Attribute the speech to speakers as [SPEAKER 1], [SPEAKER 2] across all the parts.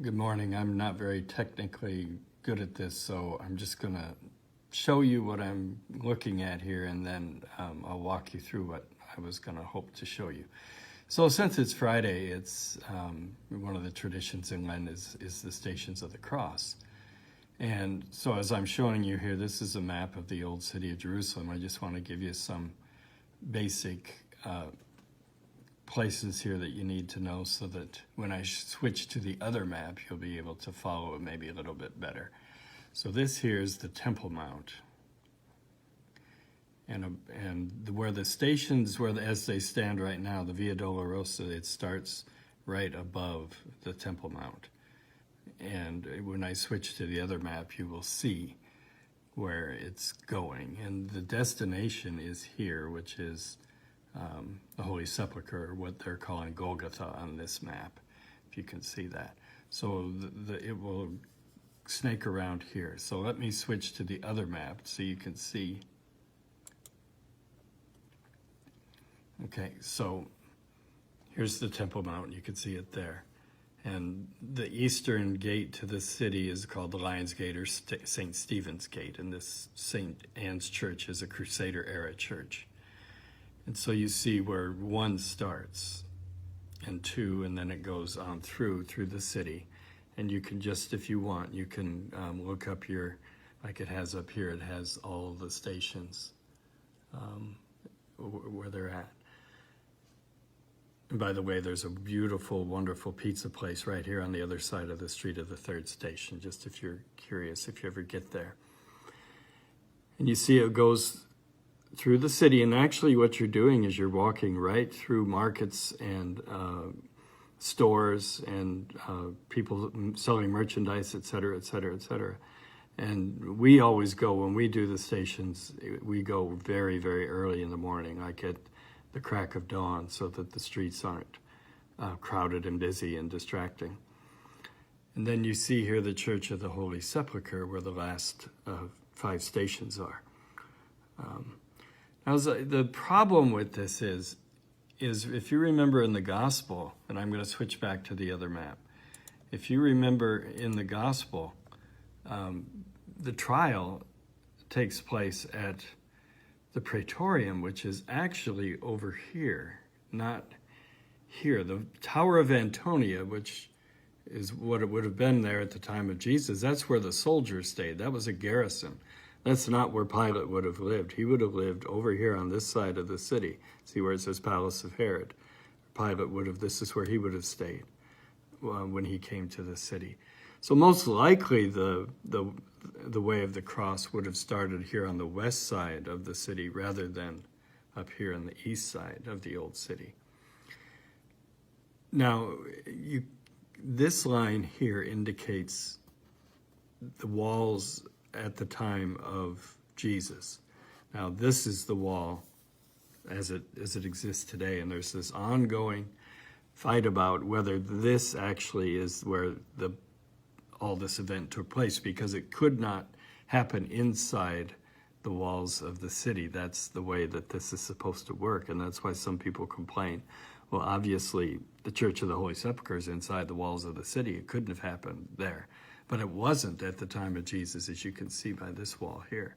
[SPEAKER 1] Good morning. I'm not very technically good at this, so I'm just going to show you what I'm looking at here, and then I'll walk you through what I was going to hope to show you. So since it's Friday, it's one of the traditions in Lent is the Stations of the Cross. And so as I'm showing you here, this is a map of the old city of Jerusalem. I just want to give you some basic places here that you need to know so that when I switch to the other map, you'll be able to follow it maybe a little bit better. So this here is the Temple Mount. And where the stations, as they stand right now, the Via Dolorosa, it starts right above the Temple Mount. And when I switch to the other map, you will see where it's going. And the destination is here, which is the Holy Sepulchre, what they're calling Golgotha on this map, if you can see that. So it will snake around here. So let me switch to the other map so you can see. Okay, so here's the Temple Mount. You can see it there. And the eastern gate to the city is called the Lion's Gate or St. Stephen's Gate. And this St. Anne's Church is a Crusader-era church. And so you see where 1 starts, and 2, and then it goes on through the city. And you can just, if you want, you can look up like it has up here, it has all the stations where they're at. And by the way, there's a beautiful, wonderful pizza place right here on the other side of the street of the 3rd station, just if you're curious, if you ever get there. And you see it goes through the city, and actually what you're doing is you're walking right through markets and stores and people selling merchandise, et cetera, et cetera, et cetera. And we always go, when we do the stations, we go very, very early in the morning, like at the crack of dawn, so that the streets aren't crowded and busy and distracting. And then you see here the Church of the Holy Sepulchre, where the last 5 stations are. Now, the problem with this is if you remember in the gospel, and I'm going to switch back to the other map. If you remember in the gospel, the trial takes place at the Praetorium, which is actually over here, not here. The Tower of Antonia, which is what it would have been there at the time of Jesus, that's where the soldiers stayed. That was a garrison. That's not where Pilate would have lived. He would have lived over here on this side of the city. See where it says Palace of Herod? Pilate would have, this is where he would have stayed when he came to the city. So most likely the way of the cross would have started here on the west side of the city rather than up here on the east side of the old city. Now, this line here indicates the walls at the time of Jesus. Now, this is the wall as it exists today, and there's this ongoing fight about whether this actually is where all this event took place, because it could not happen inside the walls of the city. That's the way that this is supposed to work, and that's why some people complain. Well, obviously, the Church of the Holy Sepulchre is inside the walls of the city. It couldn't have happened there. But it wasn't at the time of Jesus, as you can see by this wall here.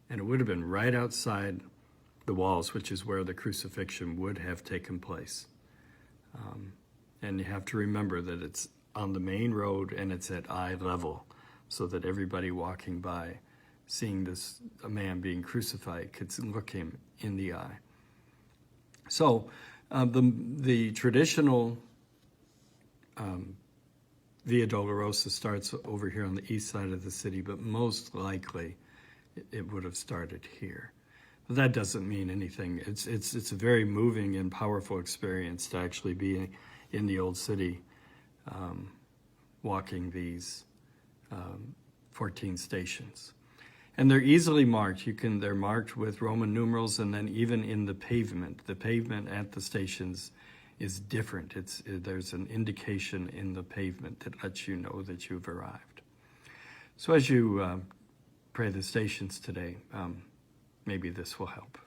[SPEAKER 1] And it would have been right outside the walls, which is where the crucifixion would have taken place. And you have to remember that it's on the main road and it's at eye level, so that everybody walking by, seeing a man being crucified, could look him in the eye. So the traditional Via Dolorosa starts over here on the east side of the city, but most likely it would have started here. But that doesn't mean anything. It's a very moving and powerful experience to actually be in the old city, walking these 14 stations. And they're easily marked. They're marked with Roman numerals, and then even in the pavement at the stations is different. There's an indication in the pavement that lets you know that you've arrived. So as you pray the stations today, maybe this will help.